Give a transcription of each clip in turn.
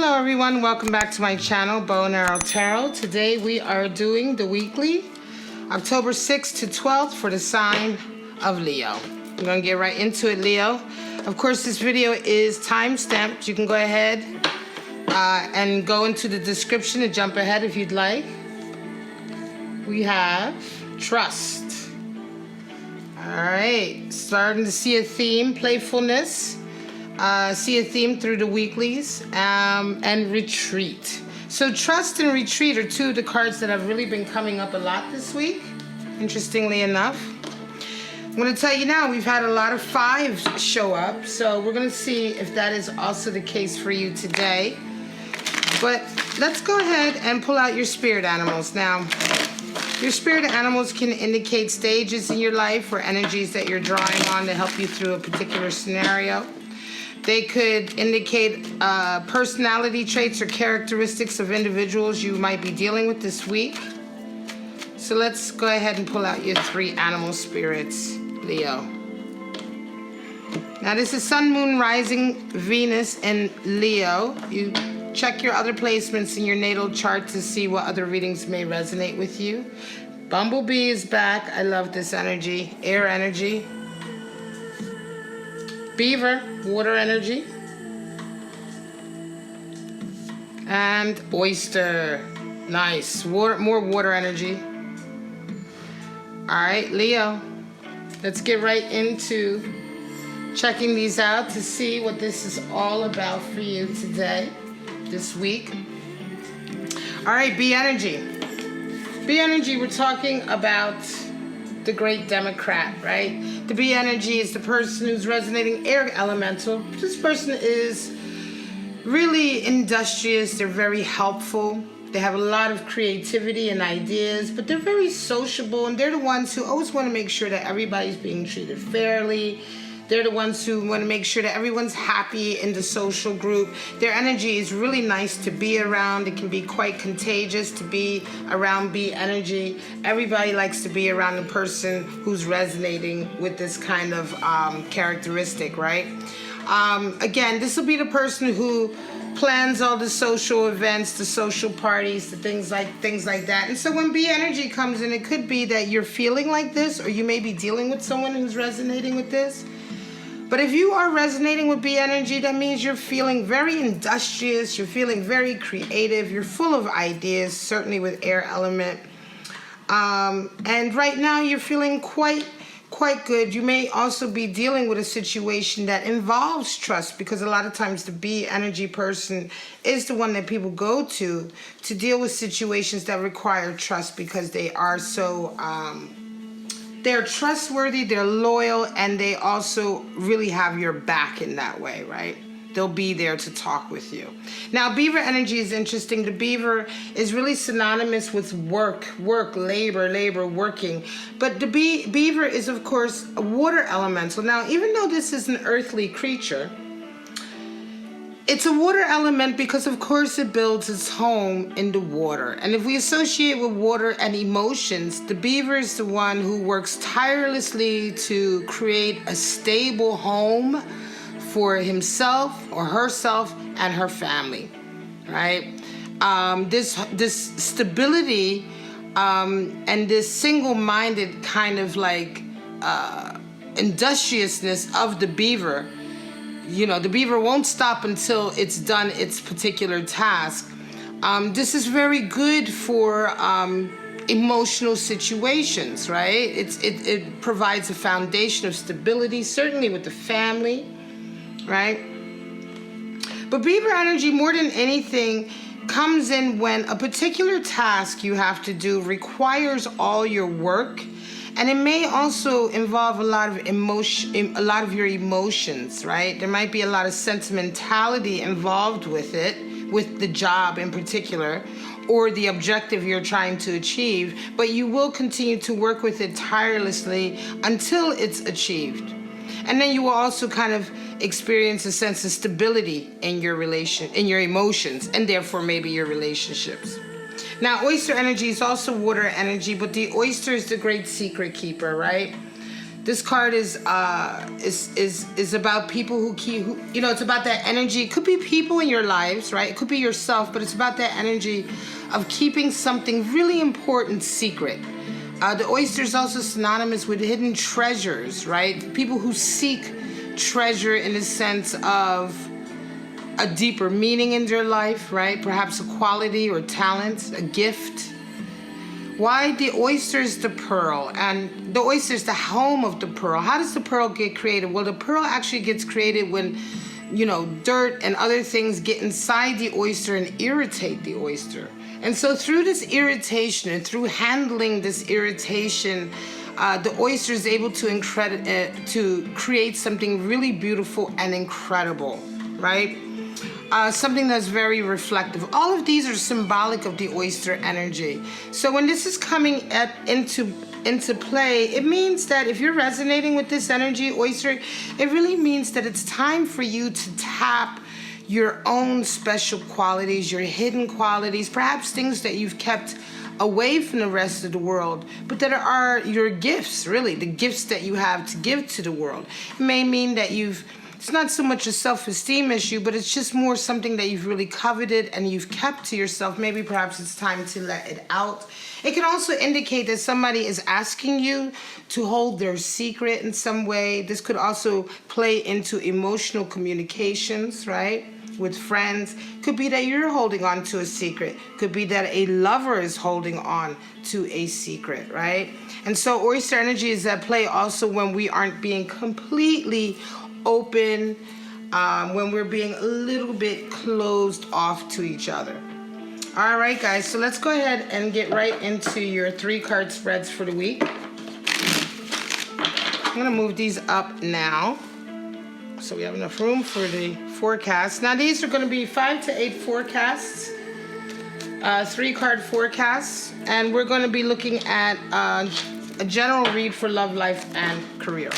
Hello everyone, welcome back to my channel, Bow and Arrow Tarot. Today we are doing the weekly, October 6th to 12th for the sign of Leo. We're going to get right into it, Leo. Of course, this video is time-stamped. You can go ahead and go into the description and jump ahead if you'd like. We have trust. All right, starting to see a theme, playfulness. See a theme through the weeklies, and retreat. So trust and retreat are two of the cards that have really been coming up a lot this week, interestingly enough. I'm going to tell you now, we've had a lot of fives show up, so we're going to see if that is also the case for you today. But let's go ahead and pull out your spirit animals. Now, your spirit animals can indicate stages in your life or energies that you're drawing on to help you through a particular scenario. They could indicate personality traits or characteristics of individuals you might be dealing with this week. So let's go ahead and pull out your three animal spirits, Leo. Now this is Sun, Moon, Rising, Venus, and Leo. You check your other placements in your natal chart to see what other readings may resonate with you. Bumblebee is back. I love this energy. Air energy. Beaver, water energy. And oyster, nice. Water, more water energy. All right, Leo, let's get right into checking these out to see what this is all about for you today, this week. All right, Bee energy. Bee energy, we're talking about the great Democrat, right? The Bee energy is the person who's resonating air elemental. This person is really industrious. They're very helpful. They have a lot of creativity and ideas, but they're very sociable, and they're the ones who always want to make sure that everybody's being treated fairly. They're the ones who want to make sure that everyone's happy in the social group. Their energy is really nice to be around. It can be quite contagious to be around Bee energy. Everybody likes to be around a person who's resonating with this kind of characteristic, right? Again, this will be the person who plans all the social events, the social parties, the things like that. And so when Bee energy comes in, it could be that you're feeling like this, or you may be dealing with someone who's resonating with this. But if you are resonating with Bee energy, that means you're feeling very industrious, you're feeling very creative, you're full of ideas, certainly with air element. And right now you're feeling quite good. You may also be dealing with a situation that involves trust, because a lot of times the Bee energy person is the one that people go to deal with situations that require trust, because they are so they're trustworthy, they're loyal, and they also really have your back in that way, right? They'll be there to talk with you. Now, Beaver energy is interesting. The Beaver is really synonymous with work, labor, working. But the Beaver is, of course, a water elemental. Now, even though this is an earthly creature, it's a water element because, of course, it builds its home in the water. And if we associate with water and emotions, the Beaver is the one who works tirelessly to create a stable home for himself or herself and her family, right? This stability and this single-minded kind of like industriousness of the Beaver. You know, the Beaver won't stop until it's done its particular task. This is very good for emotional situations, right? It provides a foundation of stability, certainly with the family, right? But Beaver energy, more than anything, comes in when a particular task you have to do requires all your work. And it may also involve a lot of emotion, a lot of your emotions, right? There might be a lot of sentimentality involved with it, with the job in particular, or the objective you're trying to achieve, but you will continue to work with it tirelessly until it's achieved. And then you will also kind of experience a sense of stability in your emotions, and therefore maybe your relationships. Now, oyster energy is also water energy, but the oyster is the great secret keeper, right? This card is about people who it's about that energy. It could be people in your lives, right? It could be yourself, but it's about that energy of keeping something really important secret. The oyster is also synonymous with hidden treasures, right? People who seek treasure in the sense of a deeper meaning in their life, right? Perhaps a quality or talent, a gift. Why the oyster is the pearl, and the oyster is the home of the pearl. How does the pearl get created? Well, the pearl actually gets created when, dirt and other things get inside the oyster and irritate the oyster. And so through this irritation and through handling this irritation, the oyster is able to create something really beautiful and incredible, right? Something that's very reflective. All of these are symbolic of the oyster energy. So when this is coming into play, it means that if you're resonating with this energy, oyster, it really means that it's time for you to tap your own special qualities, your hidden qualities, perhaps things that you've kept away from the rest of the world, but that are your gifts, really, the gifts that you have to give to the world. It may mean that it's not so much a self-esteem issue, but it's just more something that you've really coveted and you've kept to yourself. Maybe perhaps it's time to let it out. It can also indicate that somebody is asking you to hold their secret in some way. This could also play into emotional communications, right? With friends. Could be that you're holding on to a secret. Could be that a lover is holding on to a secret, right? And so oyster energy is at play also when we aren't being completely open, when we're being a little bit closed off to each other. All right, guys, so let's go ahead and get right into your 3-card spreads for the week. I'm going to move these up now so we have enough room for the forecast. Now, these are going to be 5 to 8 forecasts, 3-card forecasts, and we're going to be looking at a general read for love, life, and career.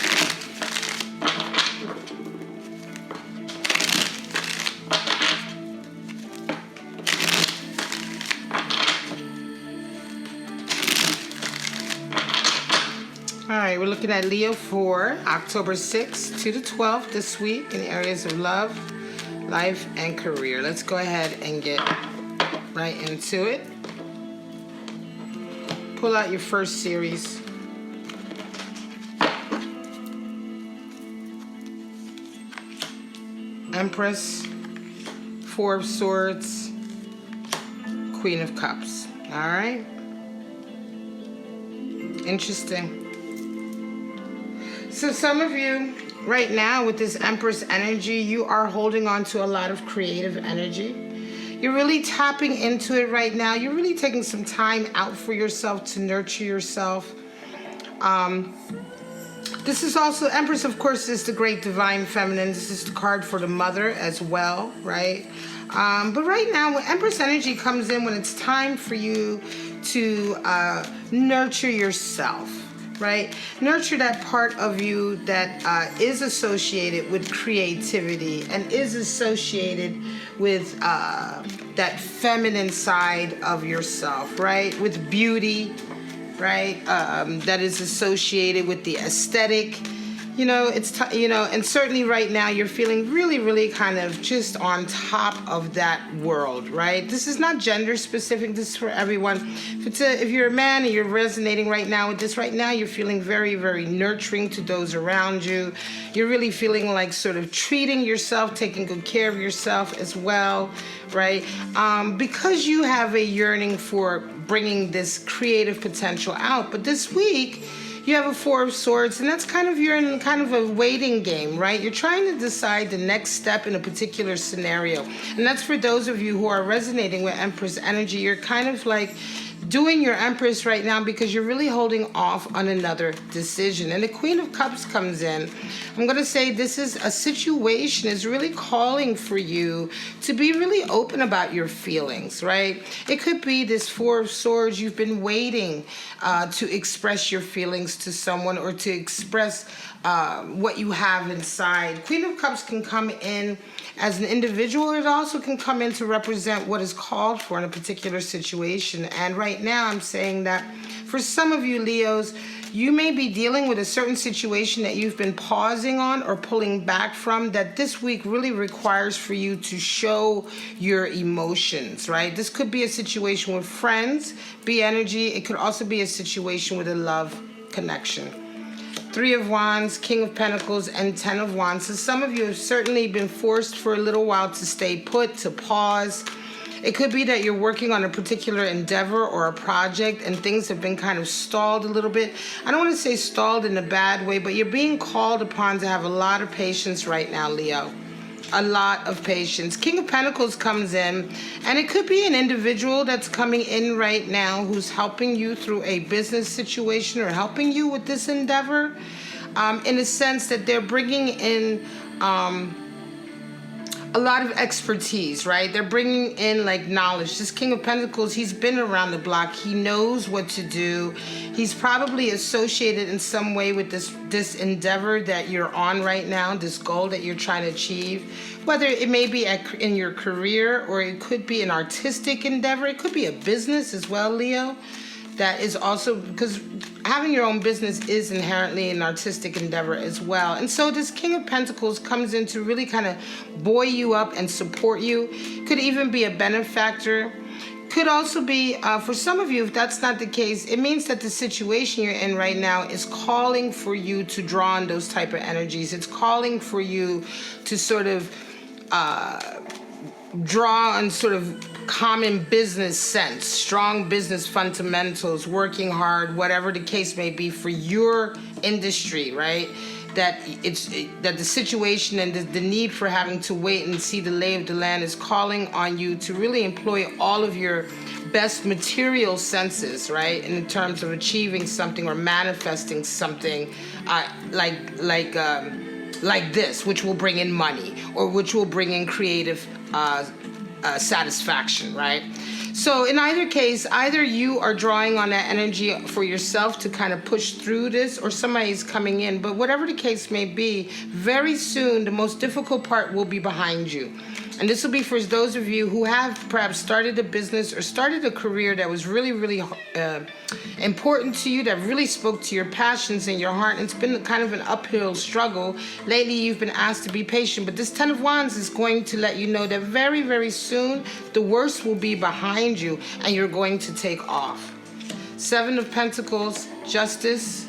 All right, we're looking at Leo for October 6th to the 12th this week in the areas of love, life, and career. Let's go ahead and get right into it. Pull out your first series. Empress, 4 of Swords, Queen of Cups. All right. Interesting. So some of you right now with this Empress energy, you are holding on to a lot of creative energy. You're really tapping into it right now. You're really taking some time out for yourself to nurture yourself. This is also, Empress, of course, is the great divine feminine. This is the card for the mother as well, right? But right now, when Empress energy comes in, when it's time for you to nurture yourself, right? Nurture that part of you that is associated with creativity and is associated with that feminine side of yourself, right? With beauty, right? That is associated with the aesthetic. And certainly right now you're feeling really, really kind of just on top of that world, right? This is not gender specific. This is for everyone. If you're a man and you're resonating right now with this, right now you're feeling very, very nurturing to those around you. You're really feeling like sort of treating yourself, taking good care of yourself as well, right? Because you have a yearning for bringing this creative potential out. But this week, you have a 4 of Swords, and that's you're in kind of a waiting game, right? You're trying to decide the next step in a particular scenario. And that's for those of you who are resonating with Empress energy. You're kind of like doing your Empress right now because you're really holding off on another decision. And the Queen of Cups comes in. I'm going to say this is a situation is really calling for you to be really open about your feelings, right? It could be this 4 of Swords. You've been waiting to express your feelings to someone or to express what you have inside. Queen of Cups can come in as an individual. It also can come in to represent what is called for in a particular situation. And right now I'm saying that For some of you Leos, you may be dealing with a certain situation that you've been pausing on or pulling back from, that this week really requires for you to show your emotions, right? This could be a situation with friends, be energy. It could also be a situation with a love connection. 3 of Wands, King of Pentacles, and 10 of Wands. So some of you have certainly been forced for a little while to stay put, to pause. It could be that you're working on a particular endeavor or a project and things have been kind of stalled a little bit. I don't want to say stalled in a bad way, but you're being called upon to have a lot of patience right now, Leo. A lot of patience. King of Pentacles comes in, and it could be an individual that's coming in right now who's helping you through a business situation or helping you with this endeavor, in a sense that they're bringing in a lot of expertise, right? They're bringing in like knowledge. This King of Pentacles, he's been around the block. He knows what to do. He's probably associated in some way with this endeavor that you're on right now, this goal that you're trying to achieve. Whether it may be in your career or it could be an artistic endeavor. It could be a business as well, Leo. That is also, because having your own business is inherently an artistic endeavor as well. And so this King of Pentacles comes in to really kind of buoy you up and support you. Could even be a benefactor. Could also be, for some of you, if that's not the case, it means that the situation you're in right now is calling for you to draw on those type of energies. It's calling for you to sort of draw on sort of common business sense, strong business fundamentals, working hard, whatever the case may be for your industry, right? That the situation and the need for having to wait and see the lay of the land is calling on you to really employ all of your best material senses, right? In terms of achieving something or manifesting something like this, which will bring in money or which will bring in creative satisfaction, right? So in either case, either you are drawing on that energy for yourself to kind of push through this, or somebody's coming in. But whatever the case may be, very soon the most difficult part will be behind you. And this will be for those of you who have perhaps started a business or started a career that was really, really important to you, that really spoke to your passions and your heart. And it's been kind of an uphill struggle. Lately, you've been asked to be patient. But this 10 of Wands is going to let you know that very, very soon, the worst will be behind you and you're going to take off. 7 of Pentacles, Justice,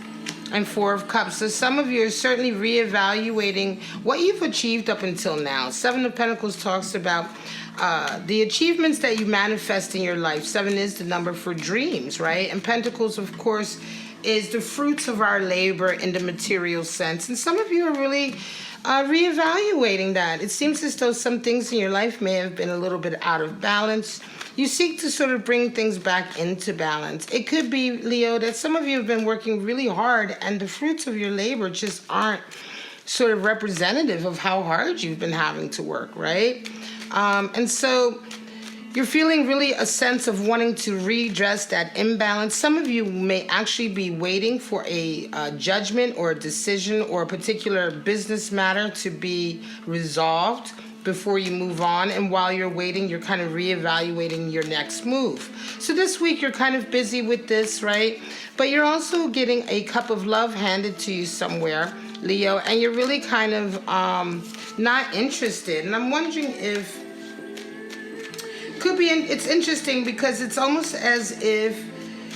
and 4 of Cups. So some of you are certainly reevaluating what you've achieved up until now. 7 of Pentacles talks about the achievements that you manifest in your life. 7 is the number for dreams, right? And Pentacles, of course, is the fruits of our labor in the material sense. And some of you are really reevaluating that. It seems as though some things in your life may have been a little bit out of balance. You seek to sort of bring things back into balance. It could be, Leo, that some of you have been working really hard and the fruits of your labor just aren't sort of representative of how hard you've been having to work, right? And so you're feeling really a sense of wanting to redress that imbalance. Some of you may actually be waiting for a judgment or a decision or a particular business matter to be resolved before you move on. And while you're waiting, you're kind of reevaluating your next move. So this week you're kind of busy with this, right? But you're also getting a cup of love handed to you somewhere, Leo, and you're really kind of not interested. And I'm wondering if it's interesting because it's almost as if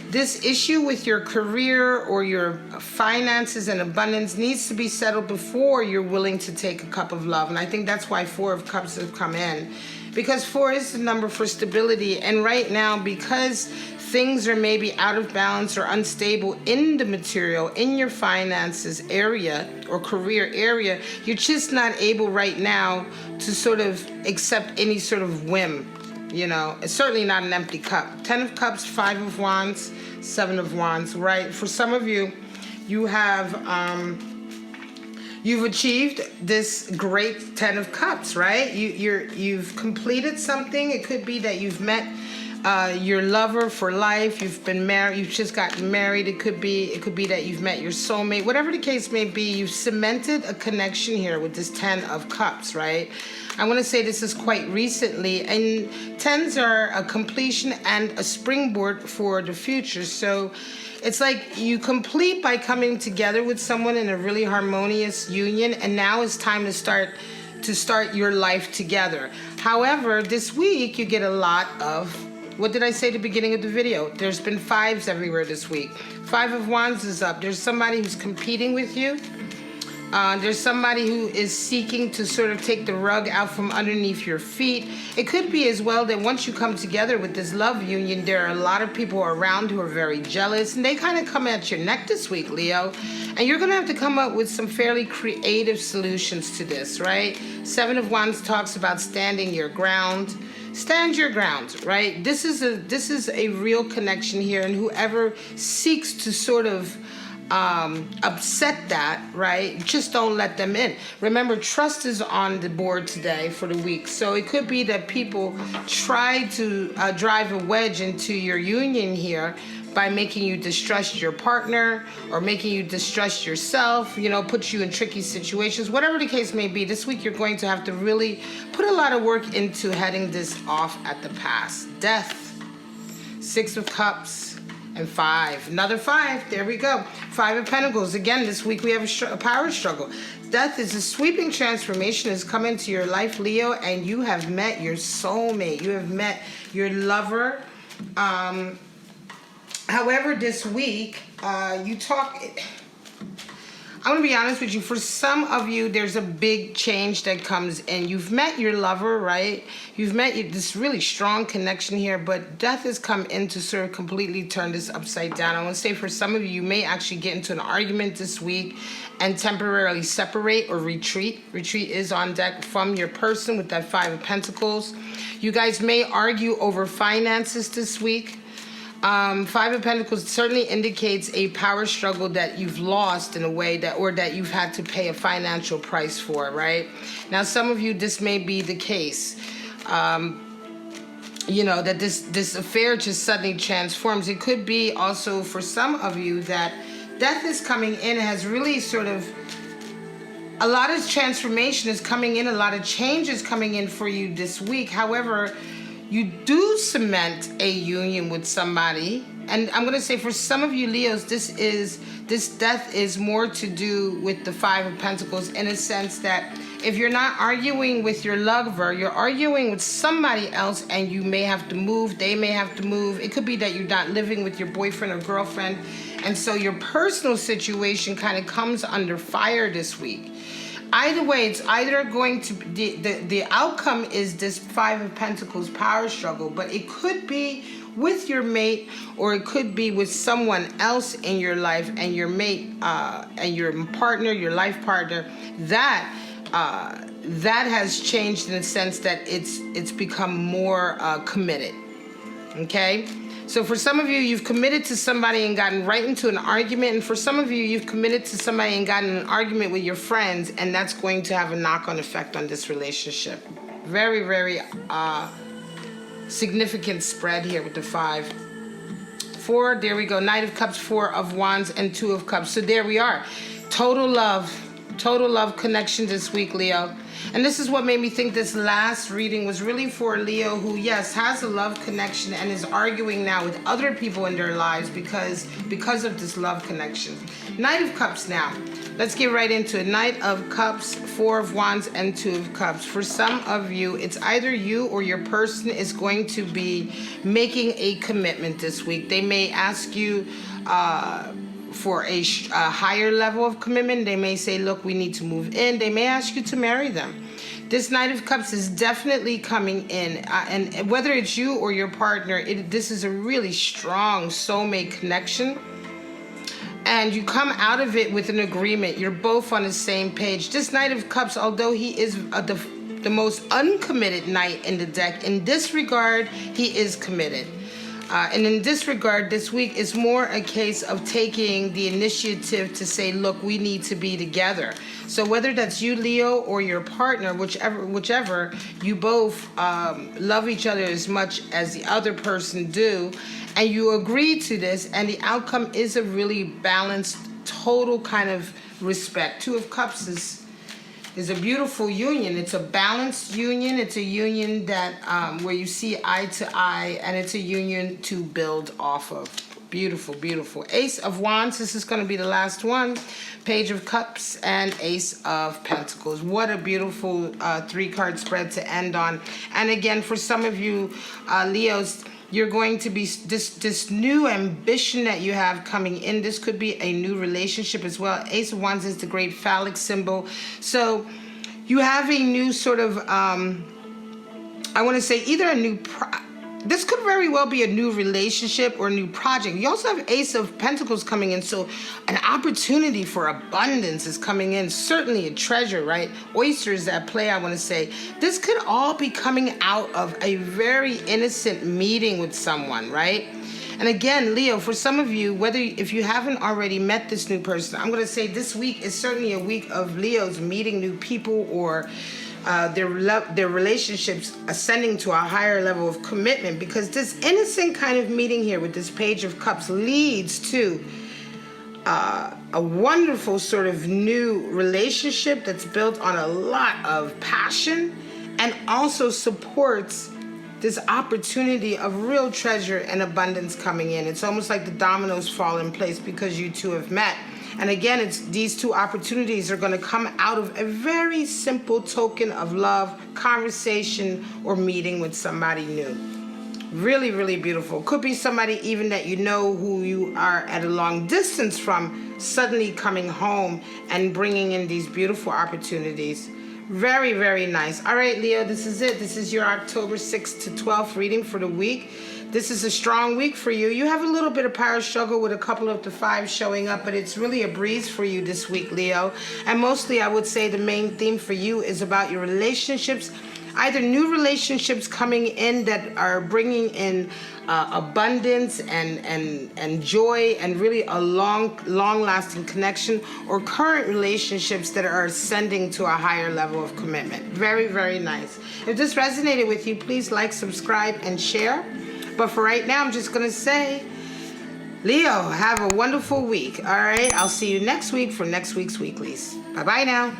this issue with your career or your finances and abundance needs to be settled before you're willing to take a cup of love. And I think that's why 4 of Cups have come in, because 4 is the number for stability. And right now, because things are maybe out of balance or unstable in the material, in your finances area or career area, you're just not able right now to sort of accept any sort of whim. You know, it's certainly not an empty cup. 10 of Cups, 5 of Wands, 7 of Wands, right? For some of you, you have, you've achieved this great 10 of Cups, right? You've completed something. It could be that you've met your lover for life. You've been married. You've just gotten married. It could be that you've met your soulmate. Whatever the case may be, you've cemented a connection here with this 10 of Cups, right? I want to say this is quite recently, and 10s are a completion and a springboard for the future. So it's like you complete by coming together with someone in a really harmonious union, and now it's time to start your life together. However, this week you get a lot of, what did I say at the beginning of the video? There's been 5s everywhere this week. 5 of Wands is up. There's somebody who's competing with you. There's somebody who is seeking to sort of take the rug out from underneath your feet. It could be as well that once you come together with this love union, there are a lot of people around who are very jealous, and they kind of come at your neck this week, Leo. And you're going to have to come up with some fairly creative solutions to this, right? 7 of Wands talks about standing your ground. Stand your ground, right? This is a real connection here, and whoever seeks to sort of upset that, right? Just don't let them in. Remember, trust is on the board today for the week. So it could be that people try to drive a wedge into your union here by making you distrust your partner or making you distrust yourself, you know, put you in tricky situations. Whatever the case may be, this week you're going to have to really put a lot of work into heading this off at the pass. Death, 6 of Cups, and 5. Another 5. There we go. 5 of Pentacles. Again, this week we have a power struggle. Death is a sweeping transformation has come into your life, Leo, and you have met your soulmate. You have met your lover. However, this week, I'm going to be honest with you. For some of you, there's a big change that comes in. You've met your lover, right? You've met this really strong connection here, but death has come in to sort of completely turn this upside down. I want to say for some of you, you may actually get into an argument this week and temporarily separate or retreat. Retreat is on deck from your person with that 5 of Pentacles. You guys may argue over finances this week. 5 of Pentacles certainly indicates a power struggle that you've lost in a way or that you've had to pay a financial price for, right? Now, some of you, this may be the case. You know, that this affair just suddenly transforms. It could be also for some of you that death is coming in and has really sort of, a lot of transformation is coming in, a lot of change is coming in for you this week. However, you do cement a union with somebody. And I'm going to say for some of you Leos, this death is more to do with the 5 of Pentacles, in a sense that if you're not arguing with your lover, you're arguing with somebody else, and you may have to move, they may have to move. It could be that you're not living with your boyfriend or girlfriend, and so your personal situation kind of comes under fire this week. Either way, it's either going to be, the outcome is this 5 of Pentacles power struggle, but it could be with your mate, or it could be with someone else in your life, and your mate and your partner, your life partner, that has changed in the sense that it's become more committed. Okay? So for some of you, you've committed to somebody and gotten right into an argument. And for some of you, you've committed to somebody and gotten in an argument with your friends. And that's going to have a knock-on effect on this relationship. Very, very significant spread here with the 5. 4, there we go. Knight of Cups, 4 of Wands, and 2 of Cups. So there we are. Total love connection this week, Leo. And this is what made me think this last reading was really for Leo, who, yes, has a love connection and is arguing now with other people in their lives because of this love connection. Knight of Cups now. Let's get right into it. Knight of Cups, 4 of Wands, and 2 of Cups. For some of you, it's either you or your person is going to be making a commitment this week. They may ask you for a higher level of commitment. They may say, look, we need to move in. They may ask you to marry them. This Knight of Cups is definitely coming in. And whether it's you or your partner, this is a really strong soulmate connection. And you come out of it with an agreement. You're both on the same page. This Knight of Cups, although he is the most uncommitted knight in the deck, in this regard, he is committed. And in this regard, this week is more a case of taking the initiative to say, look, we need to be together. So whether that's you, Leo, or your partner, whichever, you both love each other as much as the other person do, and you agree to this, and the outcome is a really balanced, total kind of respect. Two of Cups is a beautiful union. It's a balanced union. It's a union that where you see eye to eye, and it's a union to build off of. Beautiful, beautiful. Ace of Wands, this is going to be the last one. Page of Cups and Ace of Pentacles. What a beautiful three-card spread to end on. And again, for some of you Leos, you're going to be this new ambition that you have coming in. This could be a new relationship as well. Ace of Wands is the great phallic symbol. So you have a new sort of, I want to say either a new, this could very well be a new relationship or a new project. You also have Ace of Pentacles coming in. So an opportunity for abundance is coming in. Certainly a treasure, right? Oysters at play, I want to say. This could all be coming out of a very innocent meeting with someone, right? And again, Leo, for some of you, if you haven't already met this new person, I'm going to say this week is certainly a week of Leos meeting new people, or their relationships ascending to a higher level of commitment, because this innocent kind of meeting here with this Page of Cups leads to a wonderful sort of new relationship that's built on a lot of passion, and also supports this opportunity of real treasure and abundance coming in. It's almost like the dominoes fall in place because you two have met. And again, these two opportunities are going to come out of a very simple token of love, conversation, or meeting with somebody new. Really, really beautiful. Could be somebody even that you know who you are at a long distance from, suddenly coming home and bringing in these beautiful opportunities. Very, very nice. All right, Leo, this is it. This is your October 6th to 12th reading for the week. This is a strong week for you. You have a little bit of power struggle with a couple of the fives showing up, but it's really a breeze for you this week, Leo. And mostly, I would say the main theme for you is about your relationships. Either new relationships coming in that are bringing in abundance and joy and really a long-lasting connection, or current relationships that are ascending to a higher level of commitment. Very, very nice. If this resonated with you, please like, subscribe, and share. But for right now, I'm just going to say, Leo, have a wonderful week. All right, I'll see you next week for next week's weeklies. Bye-bye now.